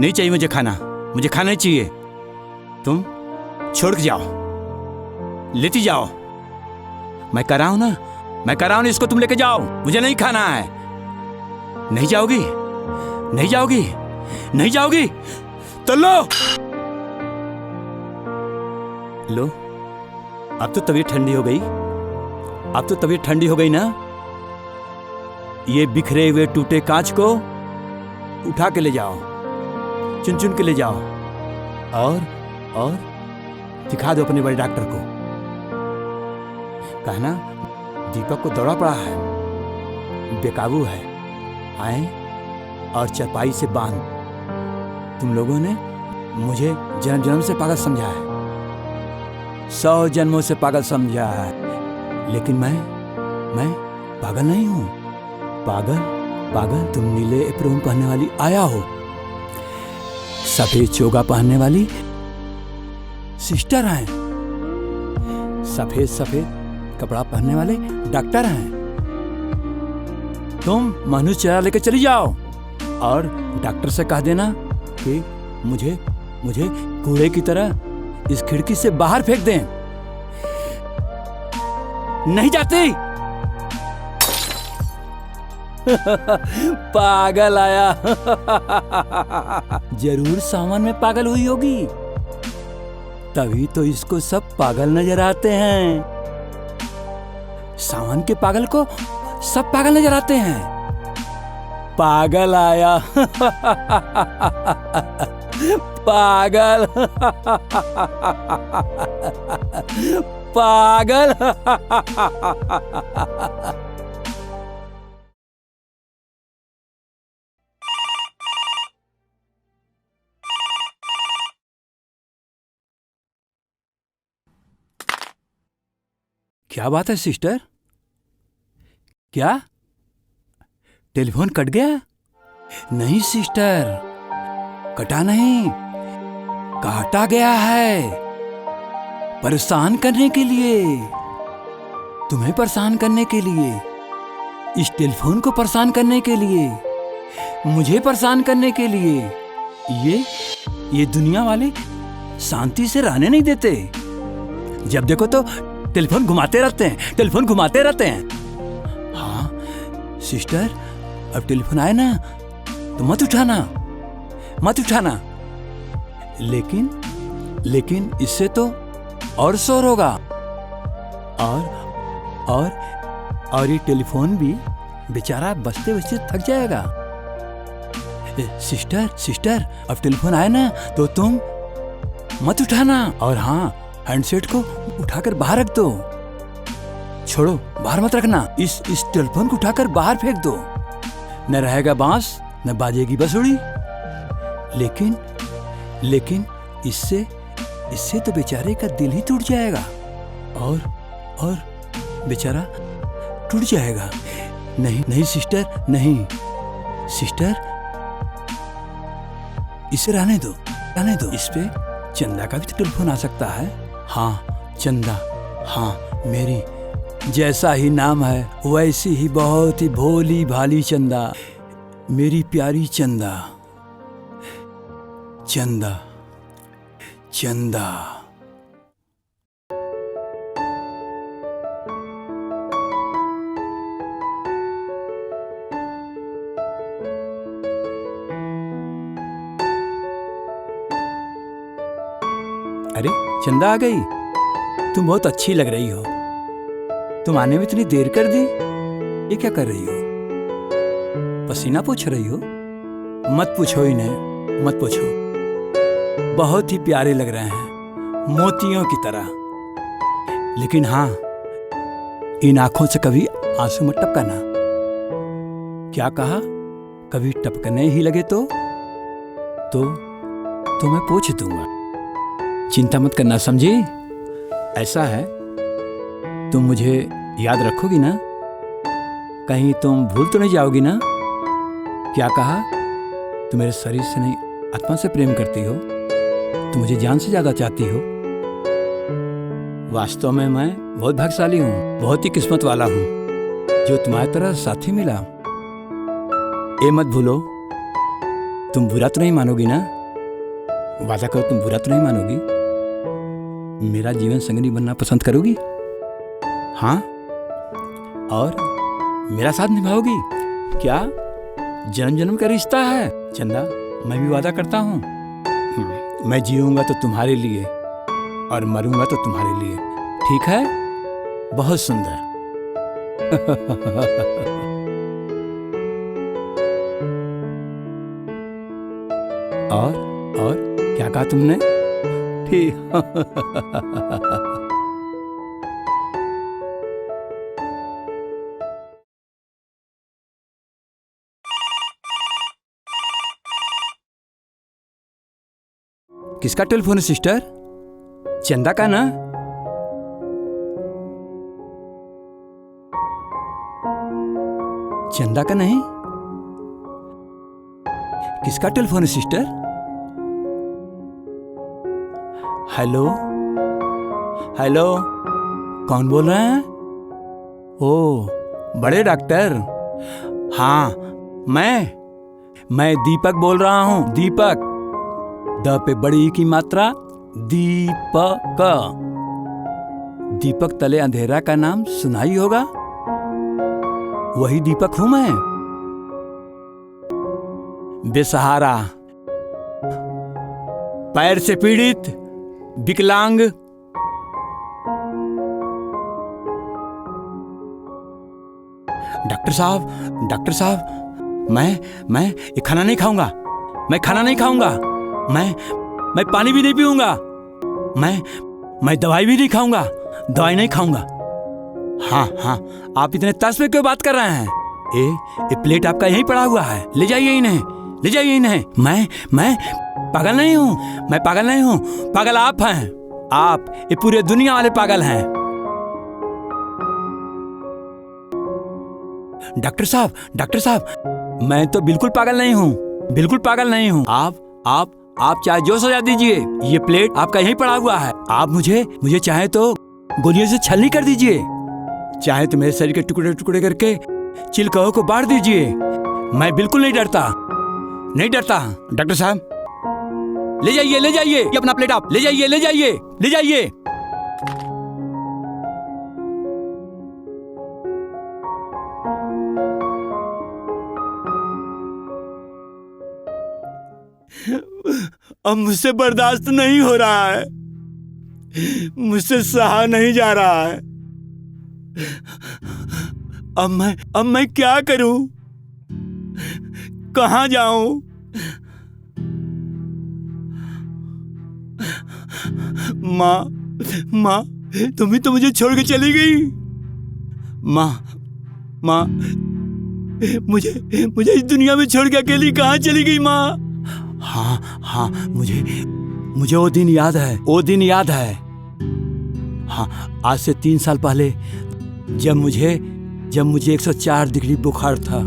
नहीं चाहिए मुझे खाना नहीं चाहिए। तुम छोड़ के जाओ, लेती जाओ। मैं कर रहा हूं ना, इसको तुम लेके जाओ। मुझे नहीं खाना है। नहीं जाओगी, नहीं जाओगी, नहीं जाओगी तो लो। अब तो तबीयत ठंडी हो गई, ना। ये बिखरे हुए टूटे कांच को उठा के ले जाओ, चुन चुन के ले जाओ और दिखा दो अपने बड़े डॉक्टर को। कहना दीपक को दौड़ा पड़ा है, बेकाबू है। आए और चरपाई से बांध। तुम लोगों ने मुझे जन्म जन्म से पागल समझा है, 100 जन्मों से पागल समझा है, लेकिन मैं पागल नहीं हूं। पागल तुम नीले एप्रोन पहनने वाली आया हो, सफेद चोगा पहनने वाली सिस्टर हैं, सफेद कपड़ा पहनने वाले डॉक्टर हैं। तुम मनुष्य चेहरा लेकर चली जाओ और डॉक्टर से कह देना कि मुझे कूड़े की तरह इस खिड़की से बाहर फेंक दें। नहीं जाती। पागल आया। जरूर सामान में पागल हुई होगी, तभी तो इसको सब पागल नजर आते हैं। सामान के पागल को सब पागल नजर आते हैं। पागल आया। पागल। क्या बात है सिस्टर? क्या टेलीफोन कट गया? नहीं सिस्टर, कटा नहीं, काटा गया है परेशान करने के लिए, तुम्हें परेशान करने के लिए, इस टेलीफोन को परेशान करने के लिए, मुझे परेशान करने के लिए। ये दुनिया वाले शांति से रहने नहीं देते। जब देखो तो टेलीफोन घुमाते रहते हैं। हाँ सिस्टर, अब टेलीफोन आए ना तो मत उठाना। लेकिन इससे तो और शोर होगा, और ये टेलीफोन भी बेचारा बजते बजते थक जाएगा। सिस्टर, अब टेलीफोन आए ना तो तुम मत उठाना, और हाँ, हैंडसेट को उठाकर बाहर रख दो। छोड़ो, बाहर मत रखना। इस टेलीफोन को उठाकर बाहर फेंक दो। न रहेगा बांस, न बाजेगी बंसुरी। लेकिन इससे तो बेचारे का दिल ही टूट जाएगा, और बेचारा टूट जाएगा। नहीं सिस्टर, नहीं सिस्टर, इसे रहने दो। इस पे चंदा का भी तो टेलीफोन आ सकता है। हाँ चंदा, हाँ मेरी जैसा ही नाम है वैसी ही बहुत ही भोली भाली चंदा, मेरी प्यारी चंदा। अरे चंदा आ गई। तुम बहुत अच्छी लग रही हो। तुम आने में इतनी देर कर दी। ये क्या कर रही हो? पसीना पोंछ रही हो? मत पूछो इन्हें, मत पूछो। बहुत ही प्यारे लग रहे हैं, मोतियों की तरह। लेकिन हाँ, इन आंखों से कभी आंसू मत टपकाना। क्या कहा? कभी टपकने ही लगे तो मैं पोंछ दूंगा। चिंता मत करना, समझी? ऐसा है, तुम मुझे याद रखोगी ना? कहीं तुम भूल तो नहीं जाओगी ना? क्या कहा? तुम मेरे शरीर से नहीं, आत्मा से प्रेम करती हो। तुम मुझे जान से ज्यादा चाहती हो। वास्तव में मैं बहुत भाग्यशाली हूँ, बहुत ही किस्मत वाला हूँ जो तुम्हारी तरह साथी मिला। ये मत भूलो तुम बुरा तो नहीं मानोगी ना? वादा करो तुम बुरा तो नहीं मानोगी? मेरा जीवन संगिनी बनना पसंद करोगी? हाँ? और मेरा साथ निभाओगी क्या? जन्म जन्म का रिश्ता है चंदा। मैं भी वादा करता हूँ, मैं जीऊंगा तो तुम्हारे लिए और मरूंगा तो तुम्हारे लिए। ठीक है? बहुत सुंदर। और क्या कहा तुमने? ठीक। किसका टेलीफोन है सिस्टर? चंदा का ना? चंदा का नहीं? किसका टेलीफोन है सिस्टर? हेलो हेलो, कौन बोल रहे हैं? ओ, बड़े डॉक्टर। हाँ, मैं दीपक बोल रहा हूँ। दीपक, द पे बड़ी की मात्रा, दीपक। दीपक तले अंधेरा का नाम सुना ही होगा। वही दीपक हूं मैं, बेसहारा, पैर से पीड़ित, विकलांग। डॉक्टर साहब, मैं ये खाना नहीं खाऊंगा। मैं खाना नहीं खाऊंगा। मैं पानी भी नहीं पीऊंगा। मैं दवाई भी नहीं खाऊंगा। दवाई नहीं खाऊंगा। हाँ, आप इतने तर्स में क्यों बात कर रहे हैं? ये प्लेट आपका यहीं पड़ा हुआ है, ले जाइए इन्हें, ले जाइए इन्हें। मैं पागल नहीं हूँ। मैं पागल नहीं हूँ। पागल आप हैं। आप, ये पूरे दुनिया वाले पागल हैं। डॉक्टर साहब, मैं तो बिल्कुल पागल नहीं हूँ। बिल्कुल पागल नहीं हूँ। आप चाहे जो सजा दीजिए, ये प्लेट आपका यहीं पड़ा हुआ है। आप मुझे चाहे तो गोलियों से छलनी कर दीजिए, चाहे तो मेरे शरीर के टुकड़े टुकड़े करके चिलकों को बांट दीजिए। मैं बिल्कुल नहीं डरता। डॉक्टर साहब, ले जाइए ये अपना प्लेट आप ले जाइए। अब मुझसे बर्दाश्त नहीं हो रहा है। मुझसे सहा नहीं जा रहा है। अब मैं क्या करूं? कहां जाऊं? माँ, तुम ही तो मुझे छोड़ के चली गई। माँ, मुझे इस दुनिया में छोड़ के अकेली कहां चली गई माँ? हाँ, मुझे वो दिन याद है। हाँ, आज से 3 साल पहले जब मुझे 104 डिग्री बुखार था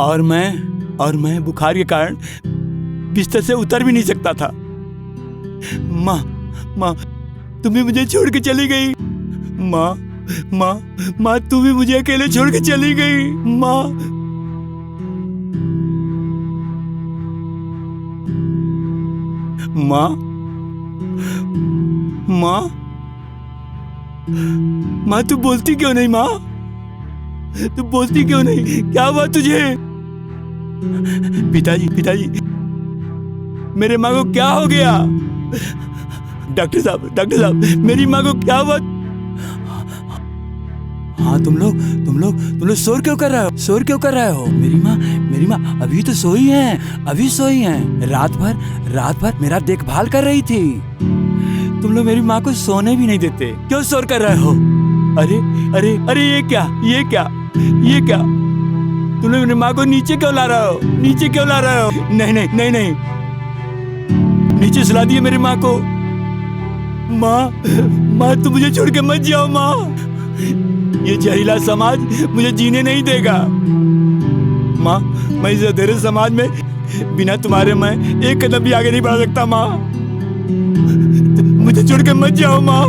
और मैं बुखार के कारण बिस्तर से उतर भी नहीं सकता था। माँ, तुम भी मुझे छोड़ के चली गई। माँ, तू भी मुझे अकेले छोड़ के चली गई। माँ, तू बोलती क्यों नहीं? माँ, तू बोलती क्यों नहीं? क्या हुआ तुझे? पिताजी, मेरे माँ को क्या हो गया? डॉक्टर साहब, मेरी माँ को क्या हुआ? हाँ, तुम लोग शोर क्यों कर रहे हो? मेरी माँ अभी तो सोई हैं। रात भर मेरा देखभाल कर रही थी। तुम लोग मेरी माँ को सोने भी नहीं देते। क्यों शोर कर रहे हो? अरे ये क्या? तुम लोग मेरी माँ को नीचे क्यों ला रहे हो? नहीं, नीचे सुला दिए मेरी माँ को। माँ, तुम मुझे छोड़ के मत जाओ माँ। ये जहरीला समाज मुझे जीने नहीं देगा। माँ, मैं इस अंधेरे समाज में बिना तुम्हारे मैं एक कदम भी आगे नहीं बढ़ सकता। माँ, मुझे छोड़ के मत जाओ माँ।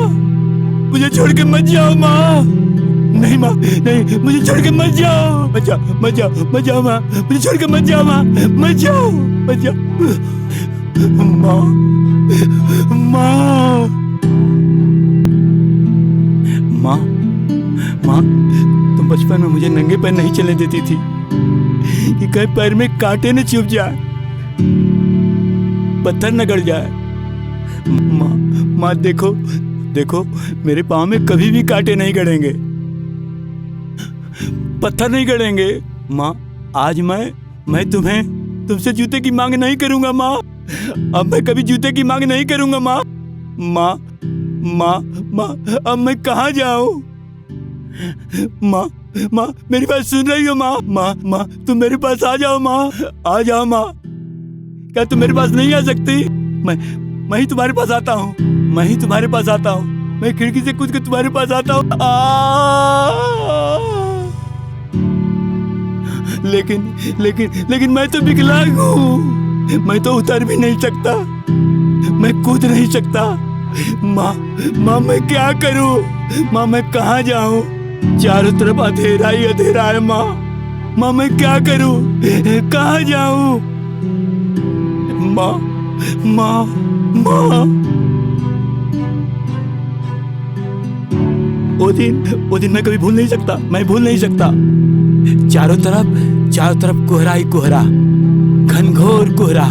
नहीं माँ, नहीं, मुझे छोड़ के मत जाओ। मत जाओ माँ, मुझे छोड़ के मत जाओ माँ, मत जाओ। बचा। माँ, माँ, माँ, माँ, तुम बचपन में मुझे नंगे पैर नहीं चलने देती थी कि कहीं पैर में कांटे न चुभ जाए, पत्थर न गड़ जाए। माँ, माँ देखो, देखो मेरे पाँव में कभी भी कांटे नहीं गड़ेंगे, पत्थर नहीं गड़ेंगे। माँ, आज मैं तुमसे जूते की मांग नहीं करूंगा माँ। अब मैं कभी जूते की मांग नहीं करूंगा माँ। माँ, माँ, माँ, अब मैं कहाँ जाऊँ? माँ, माँ, मेरी बात सुन रही हो माँ? माँ, माँ, तुम मेरे पास आ जाओ माँ, आ जाओ माँ। क्या तुम मेरे पास नहीं आ सकती? मैं ही तुम्हारे पास आता हूँ, मैं ही तुम्हारे पास आता हूँ, मैं खिड़की से कूद के तुम्हारे पास आता हूँ। लेकिन मैं तो विकलांग हूँ, मैं तो उतर भी नहीं सकता, मैं कूद नहीं सकता। माँ, माँ, मैं क्या करूँ? माँ, मैं कहाँ जाऊँ? चारों तरफ अंधेरा ही अंधेरा है माँ। माँ, मैं क्या करूँ? कहाँ जाऊँ? माँ, माँ, माँ। वो दिन मैं कभी भूल नहीं सकता, मैं भूल नहीं सकता। चारों तरफ कोहरा ही कोहरा, घनघोर कोहरा,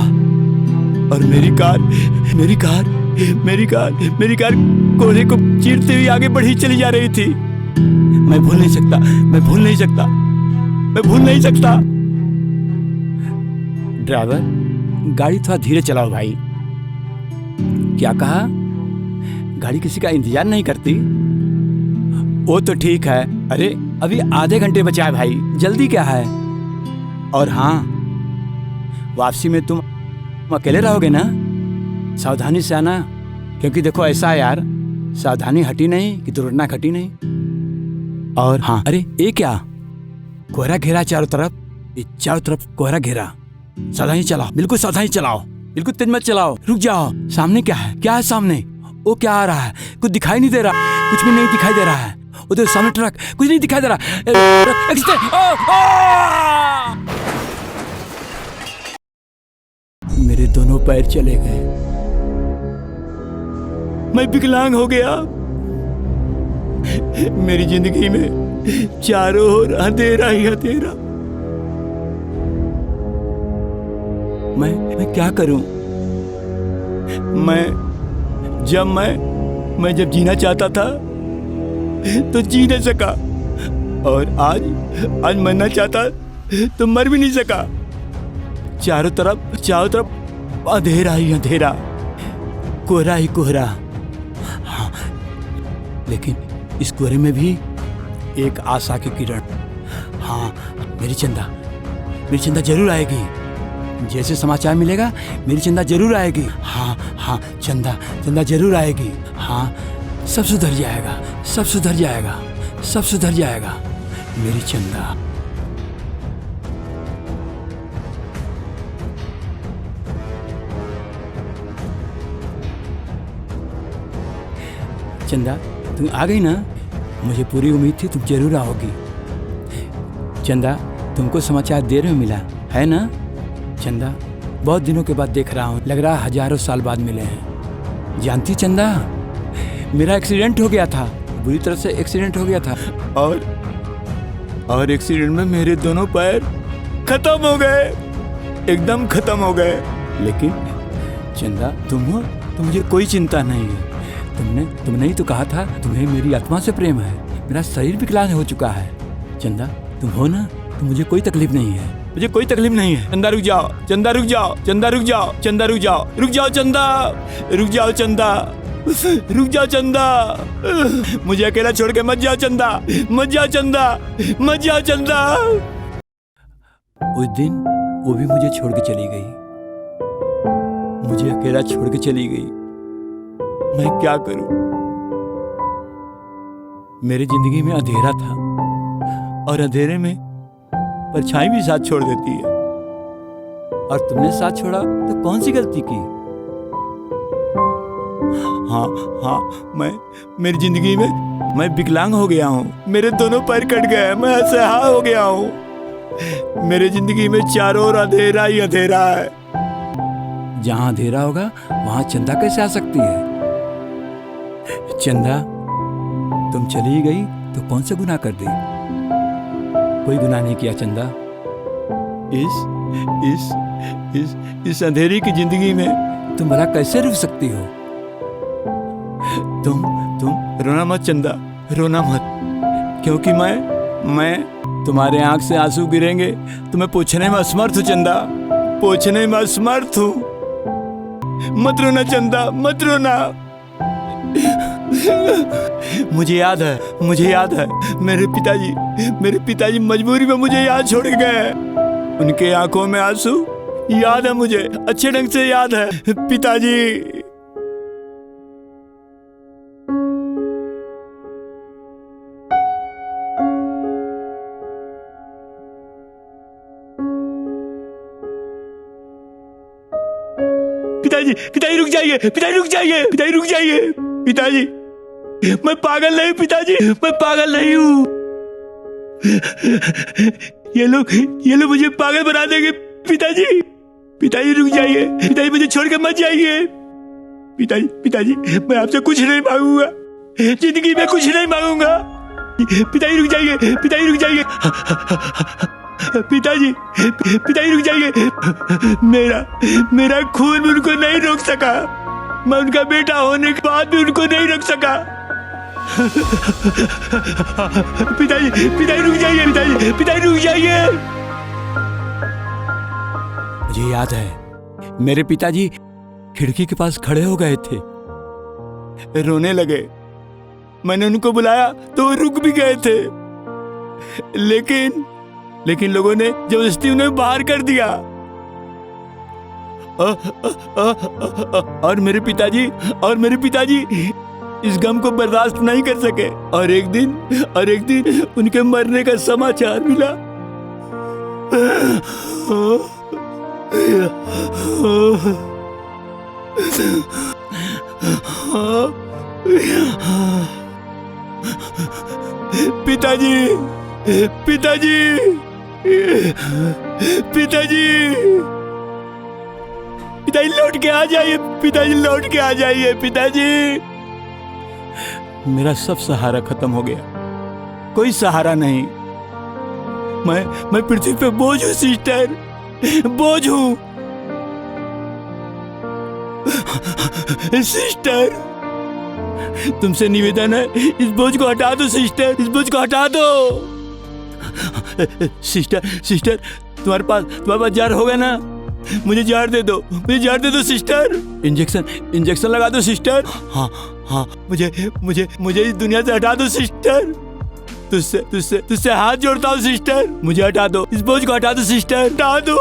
और मेरी कार कोहरे को चीरते हुए आगे बढ़ी चली जा रही थी। मैं भूल नहीं सकता, मैं भूल नहीं सकता, मैं भूल नहीं सकता। ड्राइवर, गाड़ी थोड़ा धीरे चलाओ भाई। क्या कहा? गाड़ी किसी का इंतजार नहीं करती? वो तो ठीक है। अरे अभी आधे घंटे बचा है भाई, जल्दी क्या है? और हाँ, वापसी में तुम अकेले रहोगे ना? सावधानी से आना, क्योंकि देखो ऐसा है यार, सावधानी हटी नहीं कि दुर्घटना घटी नहीं। और हाँ, अरे ये क्या, कोहरा घेरा चारों तरफ कोहरा घेरा। सावधानी चलाओ, बिल्कुल सावधानी चलाओ, बिल्कुल तेज मत चलाओ। रुक जाओ, सामने क्या है? क्या है सामने? वो क्या आ रहा है? कुछ दिखाई नहीं दे रहा, कुछ भी नहीं दिखाई दे रहा है। उधर सामने ट्रक, कुछ नहीं दिखाई दे रहा। मेरे दोनों पैर चले गए, मैं विकलांग हो गया। मेरी जिंदगी में चारों ओर अंधेरा ही अंधेरा। मैं क्या करूं? मैं जब जीना चाहता था तो जी नहीं सका, और आज मरना चाहता तो मर भी नहीं सका। चारों तरफ अंधेरा ही अंधेरा, कोहरा ही कोहरा। हाँ, लेकिन इस कोहरे में भी एक आशा की किरण। हाँ, मेरी चंदा जरूर आएगी। जैसे समाचार मिलेगा मेरी चंदा जरूर आएगी। हाँ, चंदा जरूर आएगी। हाँ, सब सुधर जाएगा, सब सुधर जाएगा, सब सुधर जाएगा। मेरी चंदा। चंदा, तुम आ गई ना? मुझे पूरी उम्मीद थी तुम जरूर आओगी। चंदा, तुमको समाचार देर में मिला है ना? चंदा, बहुत दिनों के बाद देख रहा हूँ, लग रहा है हजारों साल बाद मिले हैं। जानती चंदा, मेरा एक्सीडेंट हो गया था, बुरी तरह से एक्सीडेंट हो गया था, और एक्सीडेंट में मेरे दोनों पैर खत्म हो गए, एकदम खत्म हो गए। लेकिन चंदा, तुम हो तो मुझे कोई चिंता नहीं है। तुमने ही तो कहा था तुम्हें मेरी आत्मा से प्रेम है। मेरा शरीर विकलांग हो चुका है। चंदा, तुम हो ना तो मुझे कोई तकलीफ नहीं है, मुझे कोई तकलीफ नहीं है। चंदा रुक जाओ, चंदा रुक जाओ, चंदा रुक जाओ, चंदा रुक जाओ, रुक जाओ चंदा, रुक जाओ चंदा, रुक जाओ चंदा, मुझे अकेला छोड़ के मत जाओ चंदा, मत जाओ चंदा, मत जाओ चंदा। उस दिन वो भी मुझे छोड़ के चली गई, मुझे अकेला छोड़ के चली गई। मैं क्या करूं? मेरी जिंदगी में अंधेरा था, और अंधेरे में परछाई भी साथ छोड़ देती है। और तुमने साथ छोड़ा तो कौन सी गलती की? हाँ, मेरी जिंदगी में मैं विकलांग हो गया हूँ, मेरे दोनों पैर कट गए, मैं असहाय हो गया हूँ। मेरे जिंदगी में चारों ओर अंधेरा ही अंधेरा है। जहां अंधेरा होगा वहां चंदा कैसे आ सकती है? चंदा, तुम चली गई तो कौन सा गुनाह कर दी? कोई गुनाह नहीं किया चंदा। इस अंधेरी की जिंदगी में तुम भला कैसे रुक सकती हो? तुम रोना मत चंदा, रोना मत, क्योंकि मैं तुम्हारे आंख से आंसू गिरेंगे तो मैं पूछने में असमर्थ हूँ चंदा, पूछने में असमर्थ हूँ। मत रोना चंदा, मत रोना। मुझे याद है मेरे पिताजी मजबूरी में मुझे यहाँ छोड़ गए। उनके आंखों में आंसू याद है, मुझे अच्छे ढंग से याद है। पिताजी, पिताजी रुक जाइए, पिताजी रुक जाइए, पिताजी रुक जाइए। पिताजी, मैं पागल नहीं, पिताजी मैं पागल नहीं हूँ। ये लोग मुझे पागल बना देंगे। पिताजी रुक जाइए, पिताजी मुझे छोड़ के मत जाइए। पिताजी मैं आपसे कुछ नहीं मांगूंगा, जिंदगी में कुछ नहीं मांगूंगा। पिताजी रुक जाइए, पिताजी रुक जाइए। पिताजी रुक जाइए। मेरा खून उनको नहीं रोक सका, मैं उनका बेटा होने के बाद भी उनको नहीं रोक सका। पिताजी रुक जाइए, पिताजी रुक जाइए। मुझे याद है मेरे पिताजी खिड़की के पास खड़े हो गए थे, रोने लगे। मैंने उनको बुलाया तो वो रुक भी गए थे, लेकिन लोगों ने जबरदस्ती उन्हें बाहर कर दिया। और मेरे पिताजी इस गम को बर्दाश्त नहीं कर सके, और एक दिन उनके मरने का समाचार मिला। पिताजी लौट के आ जाइए, पिताजी लौट के आ जाइए। पिताजी, मेरा सब सहारा खत्म हो गया, कोई सहारा नहीं। मैं पृथ्वी पे बोझ हूँ सिस्टर, बोझ हूँ। सिस्टर, तुमसे निवेदन है, इस बोझ को हटा दो सिस्टर, इस बोझ को हटा दो। सिस्टर तुम्हारे पास जार होगा ना? मुझे जार दे दो सिस्टर। इंजेक्शन लगा दो सिस्टर। हाँ मुझे इस दुनिया से हटा दो सिस्टर। तुझसे हाथ जोड़ता हूँ सिस्टर, मुझे हटा दो, इस बोझ को हटा दो सिस्टर, हटा दो।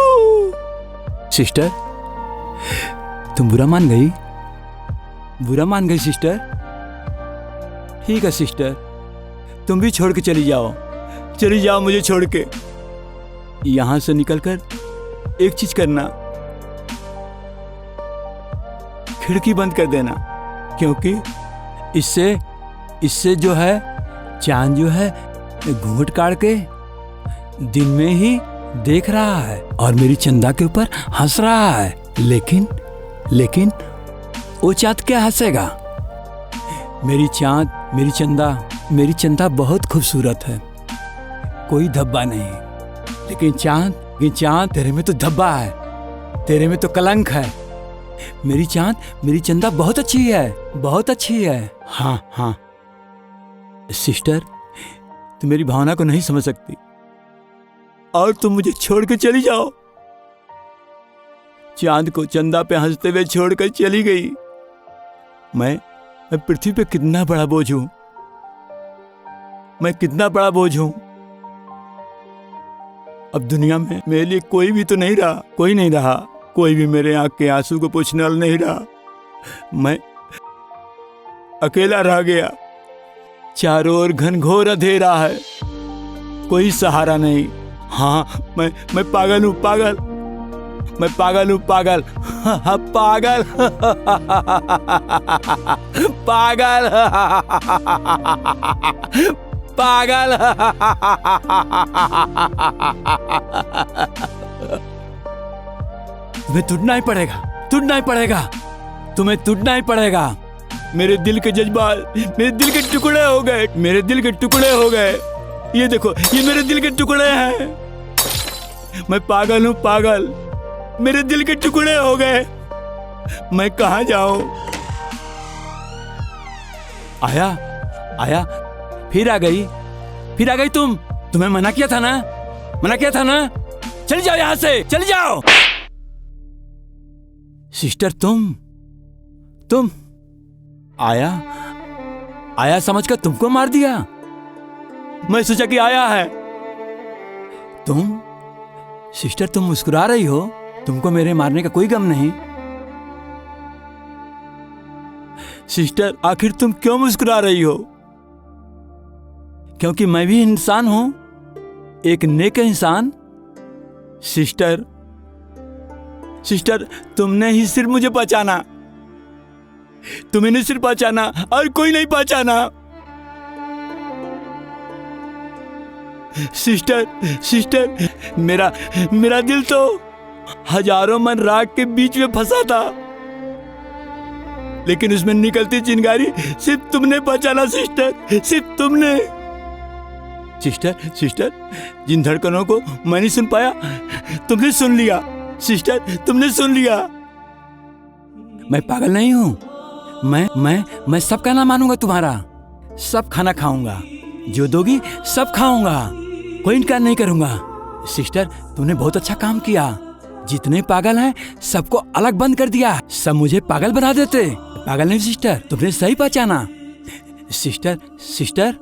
सिस्टर, तुम बुरा मान गई सिस्टर? ठीक है सिस्टर, तुम भी छोड़ के चली जाओ मुझे छोड़ के। यहां से निकलकर एक चीज करना, खिड़की बंद कर देना, क्योंकि इससे जो है चांद जो है घूंघट काट के दिन में ही देख रहा है और मेरी चंदा के ऊपर हंस रहा है। लेकिन वो चांद क्या हंसेगा? मेरी चंदा बहुत खूबसूरत है, कोई धब्बा नहीं। लेकिन चांद तेरे में तो धब्बा है, तेरे में तो कलंक है। मेरी चंदा बहुत अच्छी है। हाँ सिस्टर, तुम मेरी भावना को नहीं समझ सकती और तुम मुझे छोड़ के चली जाओ। चांद को चंदा पे हंसते हुए छोड़कर चली गई। मैं पृथ्वी पे कितना बड़ा बोझ हूं, मैं कितना बड़ा बोझ हूं। अब दुनिया में मेरे लिए कोई भी तो नहीं रहा, कोई भी मेरे आंख के आंसू को पोंछने वाला नहीं रहा। मैं अकेला रह गया, चारों ओर घनघोर अंधेरा है, कोई सहारा नहीं। हाँ, मैं पागल हूँ, पागल। हाँ, पागल। तुम्हें टूटना ही पड़ेगा, टूटना ही पड़ेगा, तुम्हें टूटना ही पड़ेगा। मेरे दिल के जज्बात, मेरे दिल के टुकड़े हो गए, मेरे दिल के टुकड़े हो गए। ये देखो, ये मेरे दिल के टुकड़े हैं। मैं पागल हूँ, पागल। मेरे दिल के टुकड़े हो गए। मैं कहाँ जाऊं? आया, आया, फिर आ गई, फिर आ गई तुम। तुम्हें मना किया था ना, मना किया था ना। चल जाओ यहां से, चल जाओ। सिस्टर तुम आया, आया समझकर तुमको मार दिया। मैं सोचा कि आया है। तुम सिस्टर, तुम मुस्कुरा रही हो, तुमको मेरे मारने का कोई गम नहीं। सिस्टर, आखिर तुम क्यों मुस्कुरा रही हो? क्योंकि मैं भी इंसान हूं, एक नेक इंसान। सिस्टर, सिस्टर, तुमने ही सिर्फ मुझे पहचाना, तुम्हें सिर्फ पहचाना और कोई नहीं पहचाना। सिस्टर, सिस्टर, मेरा दिल तो हजारों मन राग के बीच में फंसा था, लेकिन उसमें निकलती चिंगारी सिर्फ तुमने पहचाना। सिस्टर, सिर्फ तुमने। सिस्टर, सिस्टर, जिन धड़कनों को मैं नहीं सुन पाया, तुमने सुन लिया। सिस्टर, तुमने सुन लिया। मैं पागल नहीं हूं। मैं सबका ना मानूंगा तुम्हारा। सब खाना खाऊंगा, जो दोगी सब खाऊंगा, कोई इनकार नहीं करूंगा। सिस्टर, तुमने बहुत अच्छा काम किया। जितने पागल हैं सबको अलग बंद कर दिया। सब मुझे पागल बना देते। पागल नहीं सिस्टर, तुमने सही पहचाना। सिस्टर, सिस्टर,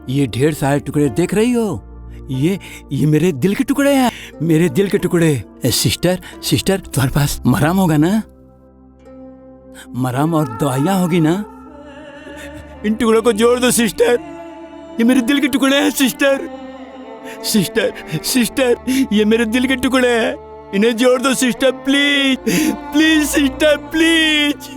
ये ढेर सारे टुकड़े देख रही हो? ये मेरे दिल के टुकड़े हैं, मेरे दिल के टुकड़े। सिस्टर, सिस्टर, तुम्हारे पास मरहम होगा ना? मरहम और दवाइयाँ होगी ना? इन टुकड़ों को जोड़ दो सिस्टर। ये मेरे दिल के टुकड़े हैं सिस्टर। सिस्टर, सिस्टर, ये मेरे दिल के टुकड़े हैं, इन्हें जोड़ दो sister, please, please sister, please.